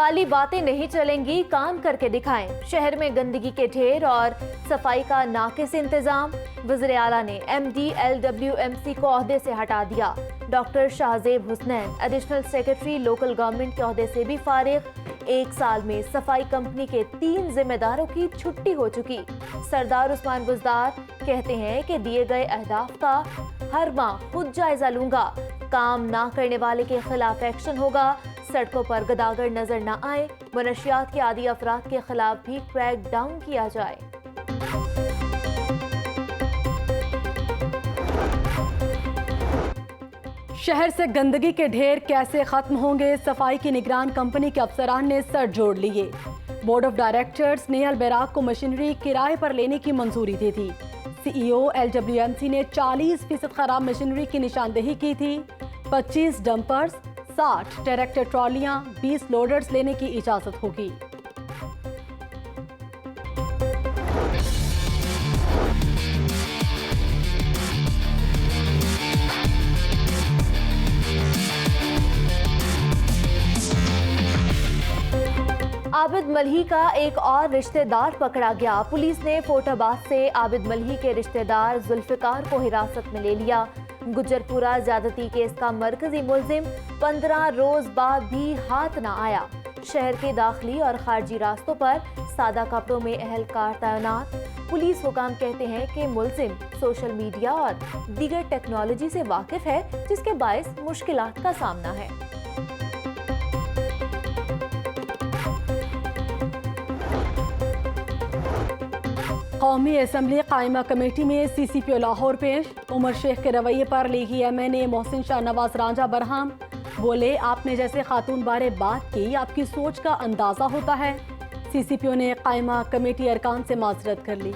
खाली बातें नहीं चलेंगी, काम करके दिखाएं। शहर में गंदगी के ढेर और सफाई का नाकिस इंतजाम। वज़ीर आला ने MD LWMC को ओहदे से हटा दिया। Doctor Shahzeb Husnain additional secretary local government के ओहदे से भी फारिग। 1 साल में सफाई कंपनी के 3 जिम्मेदारों की छुट्टी हो चुकी। सरदार उस्मान बुज़दार कहते हैं कि दिए गए अहदाफ का हर माह खुद जायजा लूंगा। काम ना करने वाले के खिलाफ एक्शन होगा। सड़कों पर गदागर नजर न आए। मनशियात के आदी अफराद के खिलाफ भी क्रैक डाउन किया जाए। शहर से गंदगी के ढेर कैसे खत्म होंगे, सफाई की निगरान कंपनी के अफसरान ने सर जोड़ लिए। बोर्ड ऑफ डायरेक्टर्स ने अलबैराक को मशीनरी किराए पर लेने की मंजूरी दी थी। CEO LWMC ने 40% खराब मशीनरी की निशानदेही की थी। 25 डंपर्स, 60 ट्रैक्टर ट्रॉलियां, 20 लोडर्स लेने की इजाजत होगी। आबिद मल्ही का एक और रिश्तेदार पकड़ा गया। पुलिस ने फोटाबाद से आबिद मल्ही के रिश्तेदार जुल्फिकार को हिरासत में ले लिया। गुजरपुरा ज्यादती केस का मरकजी मुलजिम 15 रोज बाद भी हाथ न आया। शहर के दाखिली और खारजी रास्तों पर सादा कपड़ों में एहलकार तैनात। पुलिस हुकाम कहते हैं कि मुलजिम सोशल मीडिया और दीगर टेक्नोलॉजी से वाकिफ है, जिसके बायस मुश्किलात का सामना है। कौमी असम्बली कायमा कमेटी में CCPO लाहौर पेश। उमर शेख के रवैये पर लीगी MNA मोहसिन शाह नवाज रांझा बरहम। बोले, आपने जैसे खातून बारे बात की, आपकी सोच का अंदाजा होता है। CCPO ने कायमा कमेटी अरकान से माजरत कर ली।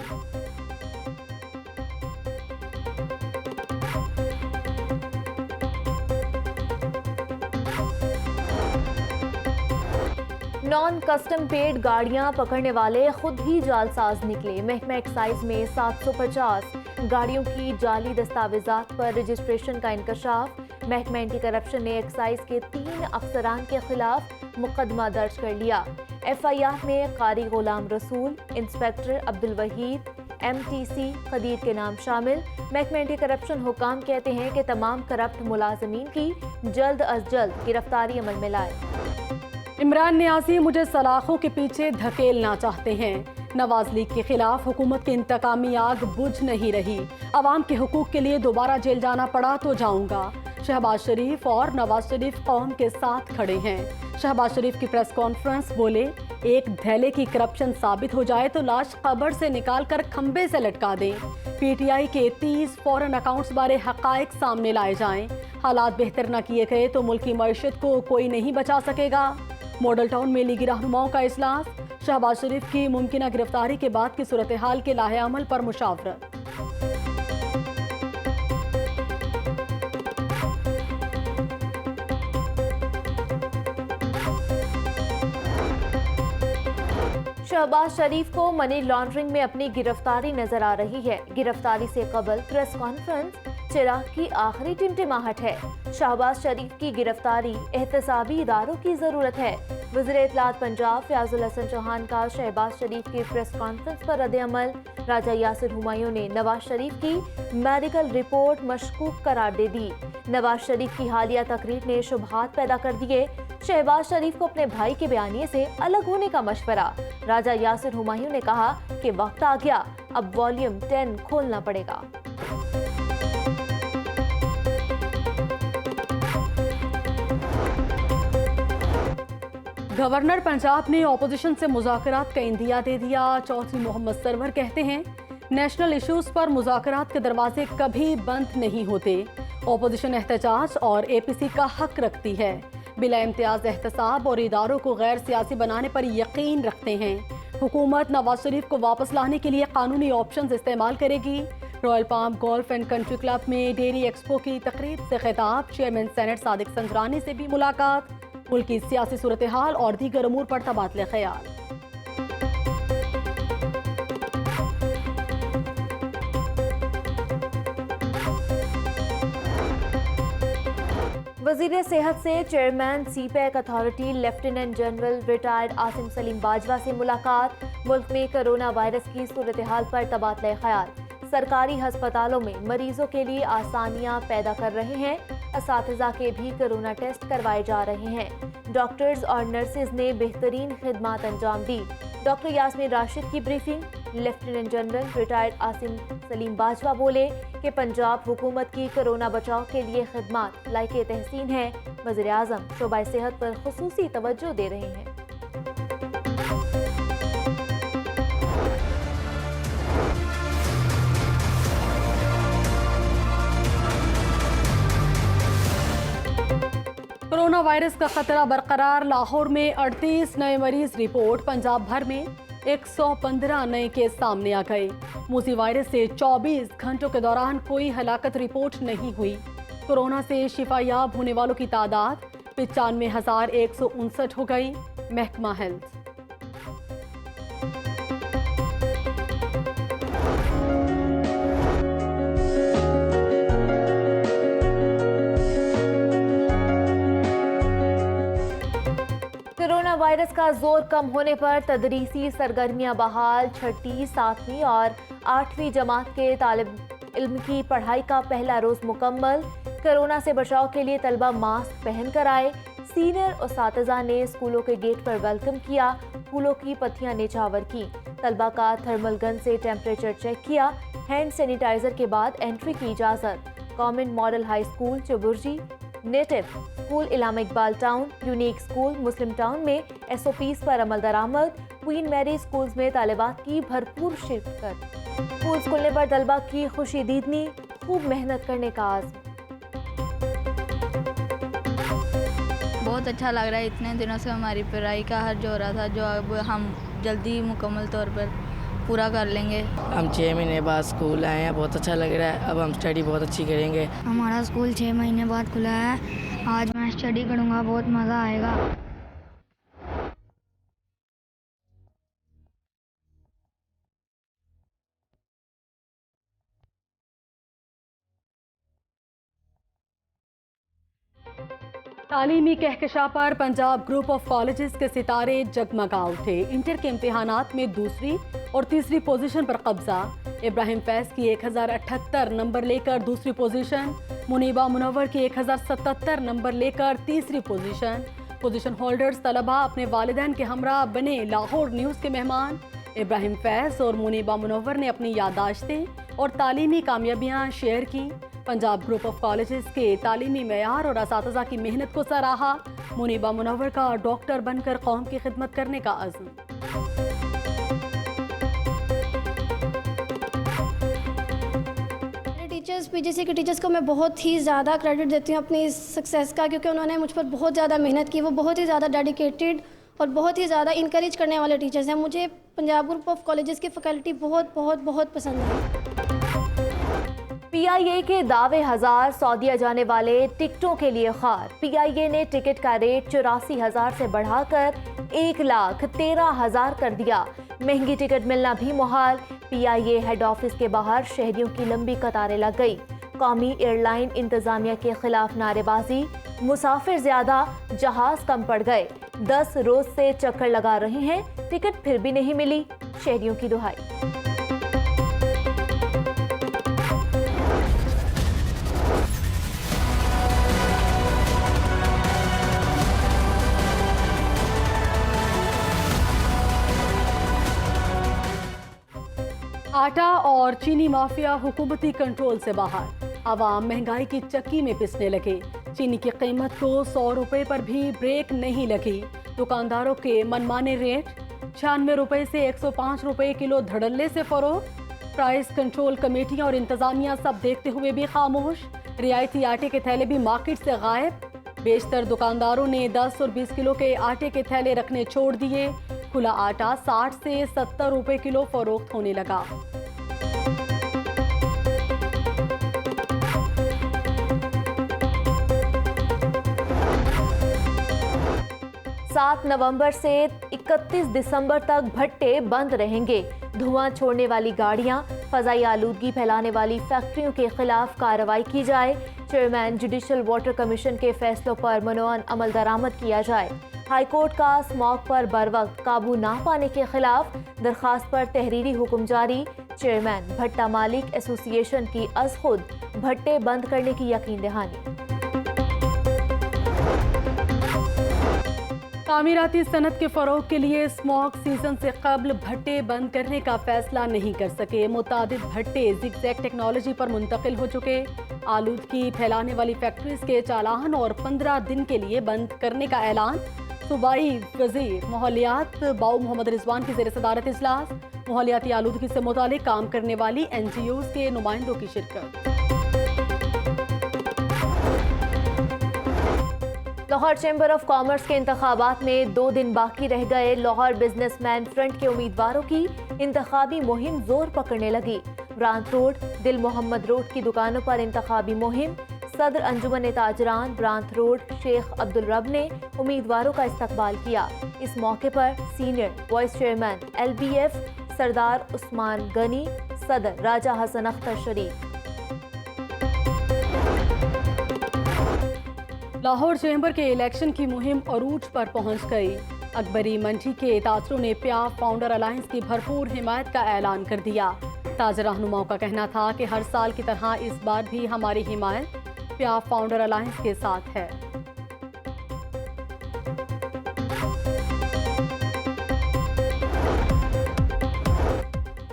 नॉन कस्टम पेड गाड़ियां पकड़ने वाले खुद ही जालसाज निकले। महकमा एक्साइज में 750 गाड़ियों की जाली दस्तावेजात पर रजिस्ट्रेशन का इंकशाफ। महकमा एंटी करप्शन ने एक्साइज के 3 अफसरान के खिलाफ मुकदमा दर्ज कर लिया। FIR में कारी गुलाम रसूल, इंस्पेक्टर अब्दुल वहीद, MTC कदीर के नाम शामिल। महकमा एंटी करप्शन हुकाम कहते हैं कि तमाम करप्ट मुलाजमीन की जल्द अज जल्द गिरफ्तारी अमल में लाए। इमरान नियाज़ी मुझे सलाखों के पीछे धकेलना चाहते हैं। नवाज लीग के खिलाफ हुकूमत की इंतकामी आग बुझ नहीं रही। अवाम के हुकूक के लिए दोबारा जेल जाना पड़ा तो जाऊंगा। शहबाज शरीफ और नवाज शरीफ कौम के साथ खड़े हैं। शहबाज शरीफ की प्रेस कॉन्फ्रेंस। बोले, एक धैले की करप्शन साबित हो जाए तो लाश कब्र से निकाल कर खंबे से लटका दें। PTI के 30 फॉरेन अकाउंट्स बारे हकायक सामने लाए जाएं। हालात बेहतर न किए गए तो मुल्क की मईशत को कोई नहीं बचा सकेगा। मॉडल टाउन में लीगी रहनुमाओं का इजलास। शहबाज शरीफ की मुमकिन गिरफ्तारी के बाद की सूरत हाल के लाहे अमल पर मुशावरत। शहबाज शरीफ को मनी लॉन्ड्रिंग में अपनी गिरफ्तारी नजर आ रही है। गिरफ्तारी से कबल प्रेस कॉन्फ्रेंस चिराग की आखिरी टिमटिमाहट है। शहबाज शरीफ की गिरफ्तारी एहतसाबी इदारों की जरूरत है। वज़ीर इत्तलात पंजाब फयाजुल हसन चौहान का शहबाज शरीफ की प्रेस कॉन्फ्रेंस पर रद्द-ए-अमल। राजा यासिर हुमायूं ने नवाज शरीफ की मेडिकल रिपोर्ट मशकूक करार दे दी। नवाज शरीफ की हालिया तकरीर ने शुबहात पैदा कर दिए। शहबाज शरीफ को अपने भाई के बयानिए से अलग होने का मशवरा। राजा यासिर हुमायूं ने कहा कि वक्त आ गया, अब वॉल्यूम 10 खोलना पड़ेगा। गवर्नर पंजाब ने ऑपोजिशन से मुज़ाकरात का इंदिया दे दिया। चौधरी मोहम्मद सरवर कहते हैं, नेशनल इश्यूज पर मुज़ाकरात के दरवाजे कभी बंद नहीं होते। ऑपोजिशन एहतजाज और APC का हक रखती है। बिला इम्तियाज एहतसाब और इदारों को गैर सियासी बनाने पर यकीन रखते हैं। हुकूमत नवाज शरीफ को वापस लाने के लिए कानूनी ऑप्शंस इस्तेमाल करेगी। Royal palm golf and country club में डेयरी एक्सपो की तकरीब से खिताब। चेयरमैन सेनेट सादिक संजरानी से भी मुलाकात। मुल्क की सियासी सूरत हाल और दीगर अमूर पर तबादले ख्याल। वजीर सेहत से chairman CPEC authority lieutenant general retired Asim Salim Bajwa से मुलाकात। मुल्क में कोरोना वायरस की सूरत हाल पर तबादला ख्याल। सरकारी अस्पतालों में मरीजों के लिए आसानियां पैदा कर रहे हैं। असातिज़ा के भी कोरोना टेस्ट करवाए जा रहे हैं। डॉक्टर्स और नर्सेज ने बेहतरीन खिदमत अंजाम दी। डॉक्टर यास्मीन राशिद की briefing. Lieutenant general retired Asim Salim Bajwa बोले कि पंजाब हुकूमत की कोरोना बचाव के लिए खिदमत लायके तहसीन है। वज़ीर आज़म शोबा सेहत पर खुसूसी तवज्जो दे रहे हैं। कोरोना वायरस का खतरा बरकरार। लाहौर में 38 नए मरीज रिपोर्ट। पंजाब भर में 115 नए केस सामने आ गए। मूसी वायरस से 24 घंटों के दौरान कोई हलाकत रिपोर्ट नहीं हुई। कोरोना से शिफायाब होने वालों की तादाद 95,159 हो गई। महकमा हेल्थ। कोरोना वायरस का जोर कम होने पर तदरीसी सरगर्मियां बहाल। 6ठी, 7वीं और 8वीं जमात के तालिब इल्म की पढ़ाई का पहला रोज मुकम्मल। कोरोना से बचाव के लिए तलबा मास्क पहन कर आए। सीनियर उस्ताज़ा ने स्कूलों के गेट पर वेलकम किया। फूलों की पत्तियां निछावर की। तलबा का थर्मल गन से टेम्परेचर चेक किया। हैंड सैनिटाइजर के बाद एंट्री की इजाज़त। Government model high school Chauburji, native school Allama Iqbal town, unique school Muslim town में SOPs पर अमल दरामद। क्वीन मैरी स्कूल्स में तालिबात की भरपूर शिरकत। स्कूल खुलने पर तलबा की खुशी दीदनी, खूब मेहनत करने का आज़म। बहुत अच्छा लग रहा है। इतने दिनों से हमारी पढ़ाई का हर्ज हो रहा था, जो अब हम जल्दी मुकम्मल तौर पर पूरा कर लेंगे। हम 6 महीने बाद स्कूल आए हैं, बहुत अच्छा लग रहा है। अब हम स्टडी बहुत अच्छी करेंगे। हमारा स्कूल 6 महीने बाद खुला है। आज मैं स्टडी करूँगा, बहुत मज़ा आएगा। तालीमी कहकशा पर पंजाब ग्रुप ऑफ कॉलेजेस के सितारे जगमगा उठे। इंटर के इम्तिहानात में दूसरी और तीसरी पोजीशन पर कब्जा। इब्राहिम फैज़ की 1078 नंबर लेकर दूसरी पोजीशन। मुनीबा मुनव्वर की 1077 नंबर लेकर तीसरी पोजीशन। पोजीशन होल्डर्स तलबा अपने वालिदैन के हमरा बने लाहौर न्यूज़ के मेहमान। इब्राहिम फैज़ और मुनीबा मुनव्वर ने अपनी यादाश्तें और तालीमी कामयाबियाँ शेयर की। पंजाब ग्रुप ऑफ कॉलेजेस के तालीमी मेयार और असातिज़ा की मेहनत को सराहा। मुनीबा मुनव्वर का डॉक्टर बनकर कौम की खिदमत करने का अज़्म। टीचर्स, PGC के टीचर्स को मैं बहुत ही ज़्यादा क्रेडिट देती हूँ अपनी इस सक्सेस का, क्योंकि उन्होंने मुझ पर बहुत ज़्यादा मेहनत की। वो बहुत ही ज़्यादा डेडिकेटेड और बहुत ही ज़्यादा इनकरेज करने वाले टीचर्स हैं। मुझे पंजाब ग्रुप ऑफ कॉलेजेस की फैकल्टी बहुत बहुत बहुत पसंद है। PIA के दावे हजार, सऊदीया जाने वाले टिकटों के लिए खार। PIA ने टिकट का रेट 84,000 से बढ़ाकर 1,13,000 कर दिया। महंगी टिकट मिलना भी मुहाल। PIA हेड ऑफिस के बाहर शहरियों की लंबी कतारें लग गई। कौमी एयरलाइन इंतजामिया के खिलाफ नारेबाजी। मुसाफिर ज्यादा, जहाज कम पड़ गए। 10 रोज से चक्कर लगा रहे हैं, टिकट फिर भी नहीं मिली। शहरियों की दुहाई। आटा और चीनी माफिया हुकूमती कंट्रोल से बाहर। आवाम महंगाई की चक्की में पिसने लगे। चीनी की कीमत को 100 रुपए पर भी ब्रेक नहीं लगी। दुकानदारों के मनमाने रेट। 96 रुपए से 105 रुपए किलो धड़ल्ले से फरोख्त। प्राइस कंट्रोल कमेटियां और इंतजामिया सब देखते हुए भी खामोश। रियायती आटे के थैले भी मार्केट से गायब। बेशतर दुकानदारों ने 10 और 20 किलो के आटे के थैले रखने छोड़ दिए। खुला आटा 60 से 70 रुपए किलो फरोख्त होने लगा। 7 नवंबर से 31 दिसंबर तक भट्टे बंद रहेंगे। धुआं छोड़ने वाली गाड़ियां, फजाई आलूदगी फैलाने वाली फैक्ट्रियों के खिलाफ कार्रवाई की जाए। चेयरमैन जुडिशल वाटर कमीशन के फैसलों पर मनोअन अमल दरामद किया जाए। हाईकोर्ट का स्मॉग पर बरवक्त काबू ना पाने के खिलाफ दरखास्त पर तहरीरी हुक्म जारी। चेयरमैन भट्टा मालिक एसोसिएशन की अज खुद भट्टे बंद करने की यकीन दहानी। तामीराती सनत के फ़रोग के लिए स्मॉग सीजन से कबल भट्टे बंद करने का फैसला नहीं कर सके। मुतादिद भट्टे ज़िगज़ैग टेक्नोलॉजी पर मुंतकिल हो चुके। आलूदगी फैलाने वाली फैक्ट्रीज के चालान और 15 दिन के लिए बंद करने का ऐलान। सूबाई वज़ीर माहौलियात बाऊ मोहम्मद रिजवान की ज़ेर सदारत इजलास। माहौलियाती आलूदगी से मुतालिक काम करने वाली NGOs के नुमाइंदों की शिरकत। लाहौर चैम्बर ऑफ कॉमर्स के इंतखाबात में 2 दिन बाकी रह गए। लाहौर बिजनेसमैन फ्रंट के उम्मीदवारों की इंतखाबी मुहिम जोर पकड़ने लगी। ब्रांत रोड, दिल मोहम्मद रोड की दुकानों पर इंतखाबी मुहिम। सदर अंजुमन ताजरान ब्रांत रोड शेख अब्दुल रब ने उम्मीदवारों का इस्तकबाल किया। इस मौके पर सीनियर वाइस चेयरमैन LBF सरदार उस्मान गनी, सदर राजा हसन अख्तर शरीफ। लाहौर चैम्बर के इलेक्शन की मुहिम अरूज पर पहुंच गई। अकबरी मंडी के ताजरों ने प्याफ फाउंडर अलायंस की भरपूर हिमायत का ऐलान कर दिया। ताजर रहनुमाओं का कहना था कि हर साल की तरह इस बार भी हमारी हिमायत प्याफ फाउंडर अलायंस के साथ है।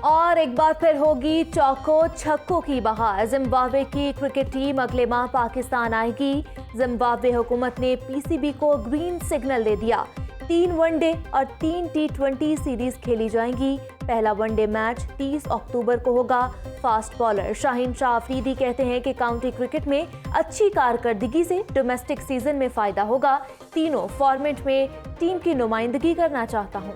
और एक बार फिर होगी चौको छक्कों की बहार। जिम्बाब्वे की क्रिकेट टीम अगले माह पाकिस्तान आएगी। जिम्बाब्वे हुकूमत ने PCB को ग्रीन सिग्नल दे दिया। 3 वनडे और 3 T20 सीरीज खेली जाएंगी। पहला वनडे मैच 30 अक्टूबर को होगा। फास्ट बॉलर शाहीन शाह अफरीदी कहते हैं कि काउंटी क्रिकेट में अच्छी कारकर्दगी से डोमेस्टिक सीजन में फायदा होगा। तीनों फॉर्मेट में टीम की नुमाइंदगी करना चाहता हूं।